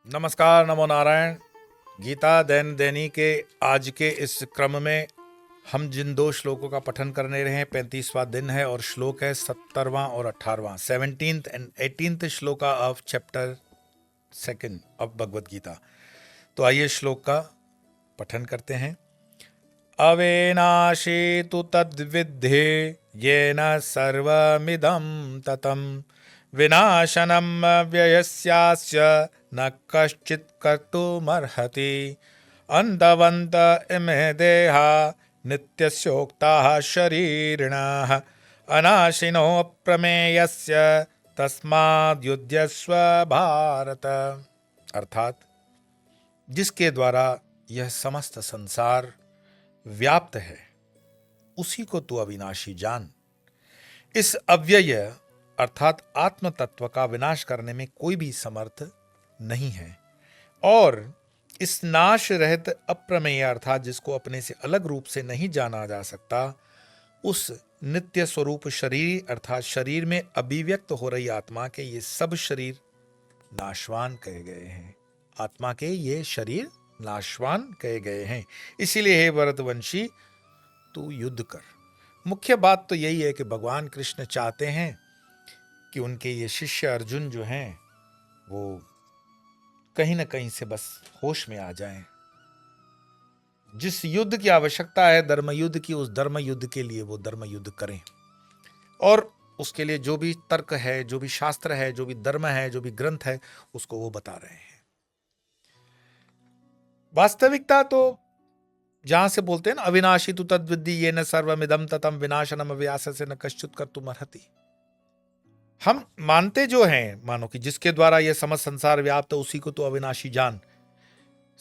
नमस्कार, नमो नारायण। गीता दैन दैनी के आज के इस क्रम में हम जिन दो श्लोकों का पठन करने रहे हैं, 35वां दिन है और श्लोक है 70वां और 18वां, 17th and 18th shloka of chapter 2 of Bhagavad Gita. तो आइए श्लोक का पठन करते हैं। अविनाशी तु तद्विद्धि येन सर्वमिदं ततं विनाशनम् अव्ययस्यास्य न कश्चित् कर्तुमर्हति। अन्तवन्त इमे देहा नित्यस्योक्ताः शरीरिणः अनाशिनो अप्रमेयस्य तस्माद्युध्यस्व भारत। अर्थात जिसके द्वारा यह समस्त संसार व्याप्त है उसी को तू अविनाशी जान। इस अव्यय अर्थात आत्म तत्व का विनाश करने में कोई भी समर्थ नहीं है और इस नाश रहित अप्रमेय अर्थात जिसको अपने से अलग रूप से नहीं जाना जा सकता, उस नित्य स्वरूप शरीर अर्थात शरीर में अभिव्यक्त हो रही आत्मा के ये सब शरीर नाशवान कहे गए हैं। आत्मा के ये शरीर नाशवान कहे गए हैं। इसीलिए हे भरतवंशी तू युद्ध कर। मुख्य बात तो यही है कि भगवान कृष्ण चाहते हैं कि उनके ये शिष्य अर्जुन जो हैं वो कहीं ना कहीं से बस होश में आ जाएं। जिस युद्ध की आवश्यकता है धर्म युद्ध की, उस धर्म युद्ध के लिए वो धर्म युद्ध करें और उसके लिए जो भी तर्क है, जो भी शास्त्र है, जो भी धर्म है, जो भी ग्रंथ है, उसको वो बता रहे हैं। वास्तविकता तो जहां से बोलते हैं ना, अविनाशी तु तद्विद्धि येन सर्वमिदं ततं विनाशनम अव्यास्य न कश्चित् कर्तुमर्हति। हम मानते जो हैं, मानो कि जिसके द्वारा यह समस्त संसार व्याप्त है उसी को तो अविनाशी जान।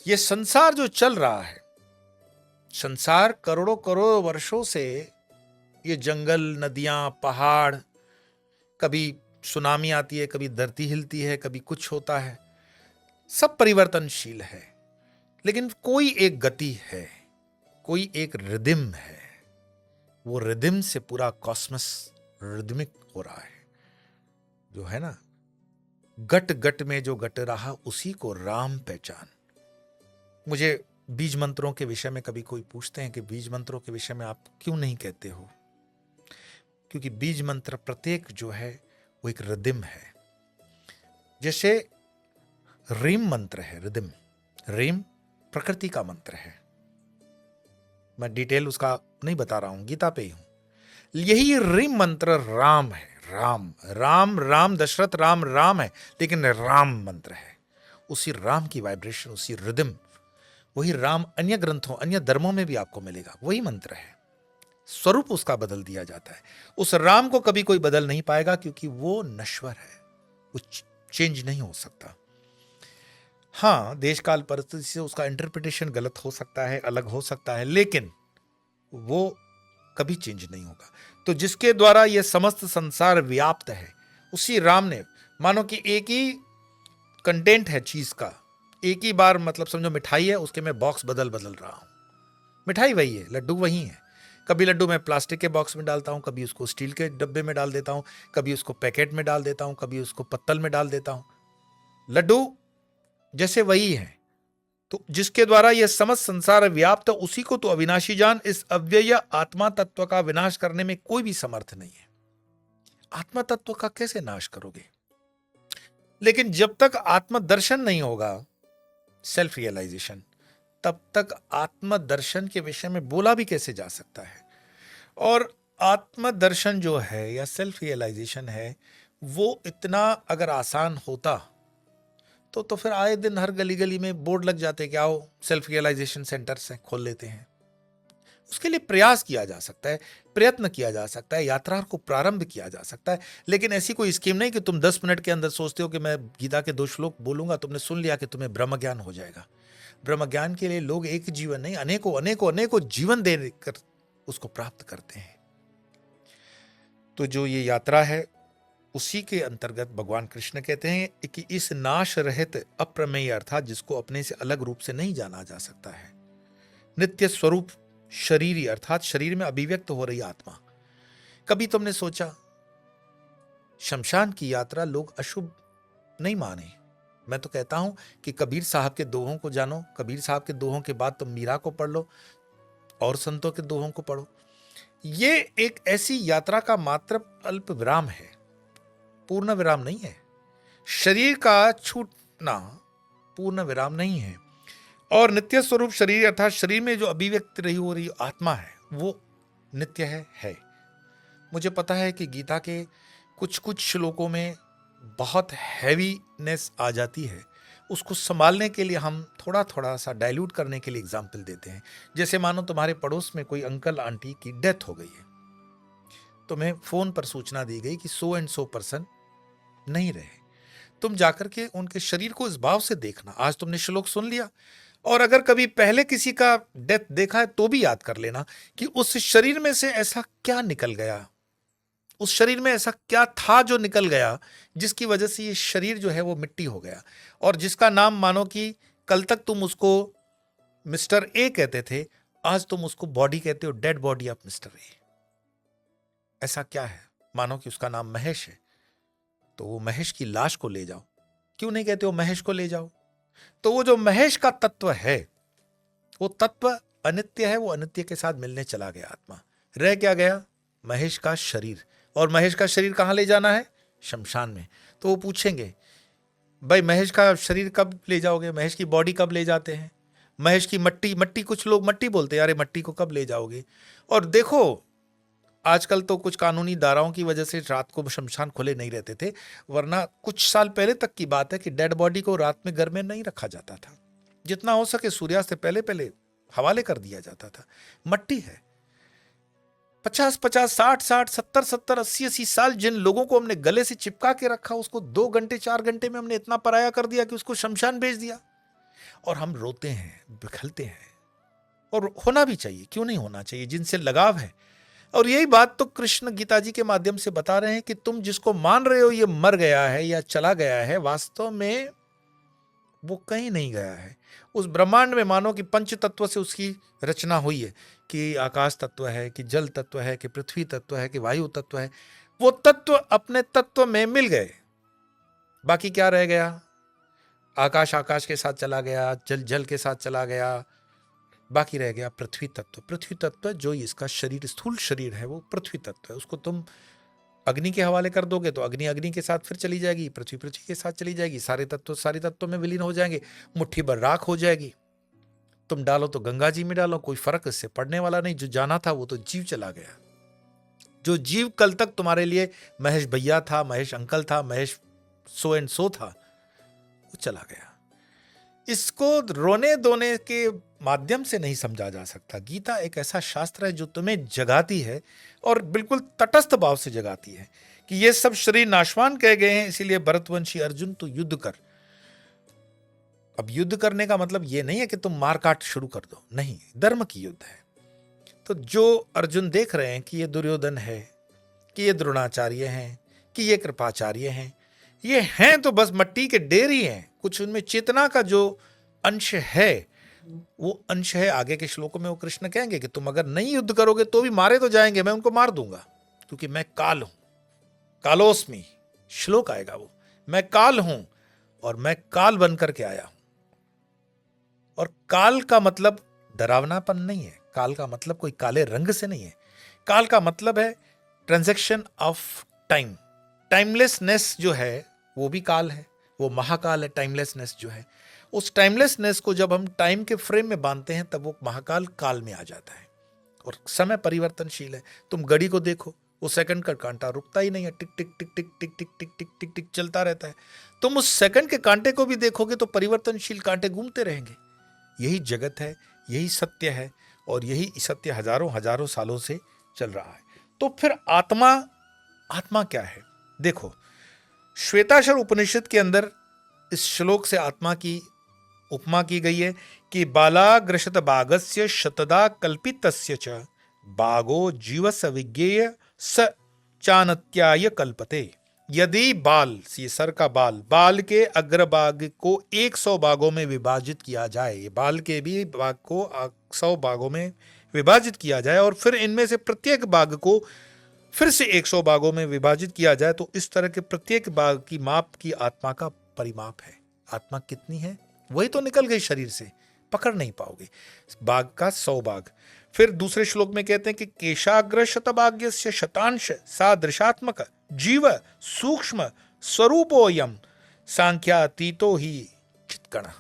ये संसार जो चल रहा है, संसार करोड़ों करोड़ों वर्षों से ये जंगल, नदियां, पहाड़, कभी सुनामी आती है, कभी धरती हिलती है, कभी कुछ होता है, सब परिवर्तनशील है। लेकिन कोई एक गति है, कोई एक रिदम है। वो रिदम से पूरा कॉस्मस रिदमिक हो रहा है। जो है ना, गट गट में जो गट रहा उसी को राम पहचान। मुझे बीज मंत्रों के विषय में कभी कोई पूछते हैं कि बीज मंत्रों के विषय में आप क्यों नहीं कहते हो? क्योंकि बीज मंत्र प्रत्येक जो है वो एक रिदम है। जैसे रीम मंत्र है, रिदम। रीम प्रकृति का मंत्र है। मैं डिटेल उसका नहीं बता रहा हूं, गीता पे ही हूं। यही रीम मंत्र राम है। राम राम राम, दशरथ राम राम है, लेकिन राम मंत्र है। उसी राम की वाइब्रेशन, उसी रिदम, वही राम अन्य ग्रंथों, अन्य धर्मों में भी आपको मिलेगा। वही मंत्र है, स्वरूप उसका बदल दिया जाता है। उस राम को कभी कोई बदल नहीं पाएगा क्योंकि वो नश्वर है, वो चेंज नहीं हो सकता। हाँ, देश काल परिस्थिति से उसका इंटरप्रिटेशन गलत हो सकता है, अलग हो सकता है, लेकिन वो कभी चेंज नहीं होगा। तो जिसके द्वारा यह समस्त संसार व्याप्त है उसी राम ने, मानो कि एक ही कंटेंट है चीज का, एक ही बार, मतलब समझो मिठाई है, उसके मैं बॉक्स बदल रहा हूं। मिठाई वही है, लड्डू वही है। कभी लड्डू मैं प्लास्टिक के बॉक्स में डालता हूं, कभी उसको स्टील के डब्बे में डाल देता हूं, कभी उसको पैकेट में डाल देता हूं, कभी उसको पत्तल में डाल देता हूं। लड्डू जैसे वही है। तो जिसके द्वारा यह समस्त संसार व्याप्त, उसी को तो अविनाशी जान। इस अव्यय आत्मा तत्व का विनाश करने में कोई भी समर्थ नहीं है। आत्मा तत्व का कैसे नाश करोगे? लेकिन जब तक आत्म दर्शन नहीं होगा, सेल्फ रियलाइजेशन, तब तक आत्म दर्शन के विषय में बोला भी कैसे जा सकता है? और आत्म दर्शन जो है या सेल्फ रियलाइजेशन है, वो इतना अगर आसान होता तो फिर आए दिन हर गली गली में बोर्ड लग जाते कि आओ सेल्फ रियलाइजेशन सेंटर से खोल लेते हैं। उसके लिए प्रयास किया जा सकता है, प्रयत्न किया जा सकता है, यात्रा को प्रारंभ किया जा सकता है। लेकिन ऐसी कोई स्कीम नहीं कि तुम 10 मिनट के अंदर सोचते हो कि मैं गीता के 2 श्लोक बोलूंगा, तुमने सुन लिया कि तुम्हें ब्रह्म ज्ञान हो जाएगा। ब्रह्म ज्ञान के लिए लोग एक जीवन नहीं, अनेकों अनेकों अनेकों जीवन देकर उसको प्राप्त करते हैं। तो जो ये यात्रा है उसी के अंतर्गत भगवान कृष्ण कहते हैं कि इस नाश रहित अप्रमेय अर्थात जिसको अपने से अलग रूप से नहीं जाना जा सकता है, नित्य स्वरूप शरीरी अर्थात शरीर में अभिव्यक्त हो रही आत्मा। कभी तुमने सोचा शमशान की यात्रा लोग अशुभ नहीं माने, मैं तो कहता हूं कि कबीर साहब के दोहों को जानो, कबीर साहब के दोहों के बाद तुम मीरा को पढ़ लो और संतों के दोहों को पढ़ो। ये एक ऐसी यात्रा का मात्र अल्प विराम है, पूर्ण विराम नहीं है। शरीर का छूटना पूर्ण विराम नहीं है। और नित्य स्वरूप शरीर अर्थात शरीर में जो अभिव्यक्ति रही हो रही आत्मा है वो नित्य है। मुझे पता है कि गीता के कुछ कुछ श्लोकों में बहुत हैवीनेस आ जाती है, उसको संभालने के लिए हम थोड़ा थोड़ा सा डाइल्यूट करने के लिए एग्जाम्पल देते हैं। जैसे मानो तुम्हारे पड़ोस में कोई अंकल आंटी की डेथ हो गई है, तुम्हें फोन पर सूचना दी गई कि सो एंड सो पर्सन नहीं रहे, तुम जाकर के उनके शरीर को इस भाव से देखना। आज तुमने श्लोक सुन लिया, और अगर कभी पहले किसी का डेथ देखा है तो भी याद कर लेना कि उस शरीर में से ऐसा क्या निकल गया, उस शरीर में ऐसा क्या था जो निकल गया जिसकी वजह से ये शरीर जो है वो मिट्टी हो गया, और जिसका नाम मानो कि कल तक तुम उसको मिस्टर ए कहते थे, आज तुम उसको बॉडी कहते हो, dead body of mister A. ऐसा क्या है? मानो कि उसका नाम महेश है, तो वो महेश की लाश को ले जाओ, क्यों नहीं कहते हो महेश को ले जाओ? तो वो जो महेश का तत्व है वो तत्व अनित्य है, वो अनित्य के साथ मिलने चला गया आत्मा। रह क्या गया? महेश का शरीर। और महेश का शरीर कहां ले जाना है? शमशान में। तो वो पूछेंगे भाई महेश का शरीर कब ले जाओगे, महेश की बॉडी कब ले जाते हैं, महेश की मट्टी, मट्टी कुछ लोग मट्टी बोलते हैं, अरे मट्टी को कब ले जाओगे? और देखो आजकल तो कुछ कानूनी धाराओं की वजह से रात को शमशान खुले नहीं रहते थे, वरना कुछ साल पहले तक की बात है कि डेड बॉडी को रात में घर में नहीं रखा जाता था, जितना हो सके सूर्यास्त से पहले पहले हवाले कर दिया जाता था। मट्टी है। 50-50, 60-60, 70-70, 80-80 साल जिन लोगों को हमने गले से चिपका के रखा, उसको 2 घंटे 4 घंटे में हमने इतना पराया कर दिया कि उसको शमशान भेज दिया। और हम रोते हैं, बिखलते हैं, और होना भी चाहिए, क्यों नहीं होना चाहिए, जिनसे लगाव है। और यही बात तो कृष्ण गीता जी के माध्यम से बता रहे हैं कि तुम जिसको मान रहे हो ये मर गया है या चला गया है, वास्तव में वो कहीं नहीं गया है। उस ब्रह्मांड में मानो कि पंच तत्व से उसकी रचना हुई है, कि आकाश तत्व है, कि जल तत्व है, कि पृथ्वी तत्व है, कि वायु तत्व है। वो तत्व अपने तत्व में मिल गए, बाकी क्या रह गया? आकाश आकाश के साथ चला गया, जल जल के साथ चला गया, बाकी रह गया पृथ्वी तत्व। पृथ्वी तत्व जो इसका शरीर, स्थूल शरीर है, वो पृथ्वी तत्व है। उसको तुम अग्नि के हवाले कर दोगे तो अग्नि अग्नि के साथ फिर चली जाएगी, पृथ्वी पृथ्वी के साथ चली जाएगी, सारे तत्व में विलीन हो जाएंगे, मुट्ठी भर राख हो जाएगी। तुम डालो तो गंगा जी में डालो, कोई फर्क इससे पड़ने वाला नहीं। जो जाना था वो तो जीव चला गया। जो जीव कल तक तुम्हारे लिए महेश भैया था, महेश अंकल था, महेश सो एंड सो था, वो चला गया। इसको रोने धोने के माध्यम से नहीं समझा जा सकता। गीता एक ऐसा शास्त्र है जो तुम्हें जगाती है, और बिल्कुल तटस्थ भाव से जगाती है कि ये सब शरीर नाशवान कहे गए हैं, इसीलिए भरतवंशी अर्जुन तू युद्ध कर। अब युद्ध करने का मतलब ये नहीं है कि तुम मारकाट शुरू कर दो, नहीं, धर्म की युद्ध है। तो जो अर्जुन देख रहे हैं कि ये दुर्योधन है, कि ये द्रोणाचार्य हैं, कि ये कृपाचार्य हैं, ये हैं तो बस मट्टी के ढेर ही हैं। कुछ उनमें चेतना का जो अंश है वो अंश है। आगे के श्लोकों में वो कृष्ण कहेंगे कि तुम अगर नहीं युद्ध करोगे तो भी मारे तो जाएंगे, मैं उनको मार दूंगा, क्योंकि मैं काल हूं, कालोस्मी श्लोक आएगा वो, मैं काल हूं और मैं काल बनकर के आया हूं। और काल का मतलब डरावनापन नहीं है, काल का मतलब कोई काले रंग से नहीं है। काल का मतलब है ट्रांजैक्शन ऑफ टाइम। टाइमलेसनेस जो है वो भी काल है, वो महाकाल है। टाइमलेसनेस जो है, उस टाइमलेसनेस को जब हम टाइम के फ्रेम में बांधते हैं तब वो महाकाल काल में आ जाता है। और समय परिवर्तनशील है। तुम घड़ी को देखो, वो सेकंड का कांटा रुकता ही नहीं है, टिक टिक टिक टिक टिक टिक टिक टिक टिक टिक चलता रहता है। तुम उस सेकंड के कांटे को भी देखोगे तो परिवर्तनशील कांटे घूमते रहेंगे। यही जगत है, यही सत्य है, और यही सत्य हजारों हजारों सालों से चल रहा है। तो फिर आत्मा, आत्मा क्या है? देखो, श्वेताक्षर उपनिषद के अंदर इस श्लोक से आत्मा की उपमा की गई है कि बालाग्रशत बागस्य शतदा कल्पितस्य च बागो जीवस विज्ञेय स चानत्याय कल्पते। यदि बाल, ये सर का बाल के अग्रभाग को 100 भागों में विभाजित किया जाए, बाल के भी भाग को 100 भागों में विभाजित किया जाए, और फिर इनमें से प्रत्येक भाग को फिर से 100 भागों में विभाजित किया जाए, तो इस तरह के प्रत्येक भाग की माप की आत्मा का परिमाप है। आत्मा कितनी है, वही तो निकल गई शरीर से, पकड़ नहीं पाओगे। बाघ का 100 बाघ। फिर दूसरे श्लोक में कहते हैं कि केशाग्र शतभाग्यस्य शतांश सादृशात्मक जीव सूक्ष्म स्वरूपोयम सांख्यातीतो ही चित्कणः।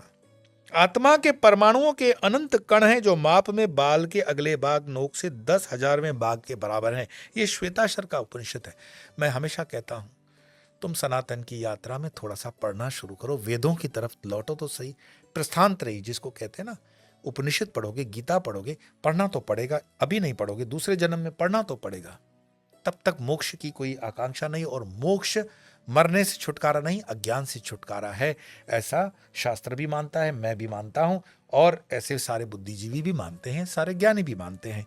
आत्मा के परमाणुओं के अनंत कण हैं जो माप में बाल के अगले बाघ नोक से 10,000वें बाघ के बराबर हैं। ये श्वेताश्वर का उपनिषद है। मैं हमेशा कहता हूं, तुम सनातन की यात्रा में थोड़ा सा पढ़ना शुरू करो, वेदों की तरफ लौटो तो सही। प्रस्थानत्रयी जिसको कहते हैं ना, उपनिषद पढ़ोगे, गीता पढ़ोगे, पढ़ना तो पड़ेगा, अभी नहीं पढ़ोगे, दूसरे जन्म में पढ़ना तो पड़ेगा। तब तक मोक्ष की कोई आकांक्षा नहीं, और मोक्ष मरने से छुटकारा नहीं, अज्ञान से छुटकारा है। ऐसा शास्त्र भी मानता है, मैं भी मानता हूं, और ऐसे सारे बुद्धिजीवी भी मानते हैं, सारे ज्ञानी भी मानते हैं।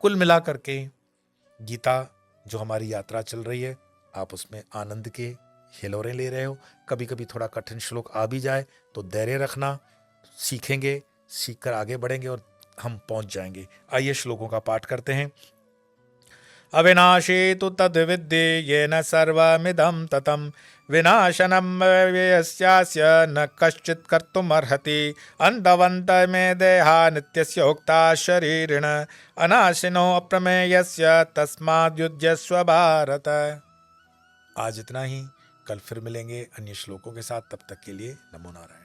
कुल मिलाकर के गीता जो हमारी यात्रा चल रही है, आप उसमें आनंद के हिलोरे ले रहे हो। कभी कभी थोड़ा कठिन श्लोक आ भी जाए तो धैर्य रखना, सीखेंगे, सीखकर आगे बढ़ेंगे और हम पहुंच जाएंगे। आइए श्लोकों का पाठ करते हैं। अविनाशी तु तद्विद्येन सर्वमिदं ततं विनाशनं व्ययस्यास्य न कश्चित् कर्तुमर्हति। अन्तवन्त मे देहा नित्यस्य उक्ता शरीरिण अनाशिनो अप्रमेयस्य तस्माद्युध्यस्व भारत। आज इतना ही, कल फिर मिलेंगे अन्य श्लोकों के साथ। तब तक के लिए नमो नारायण।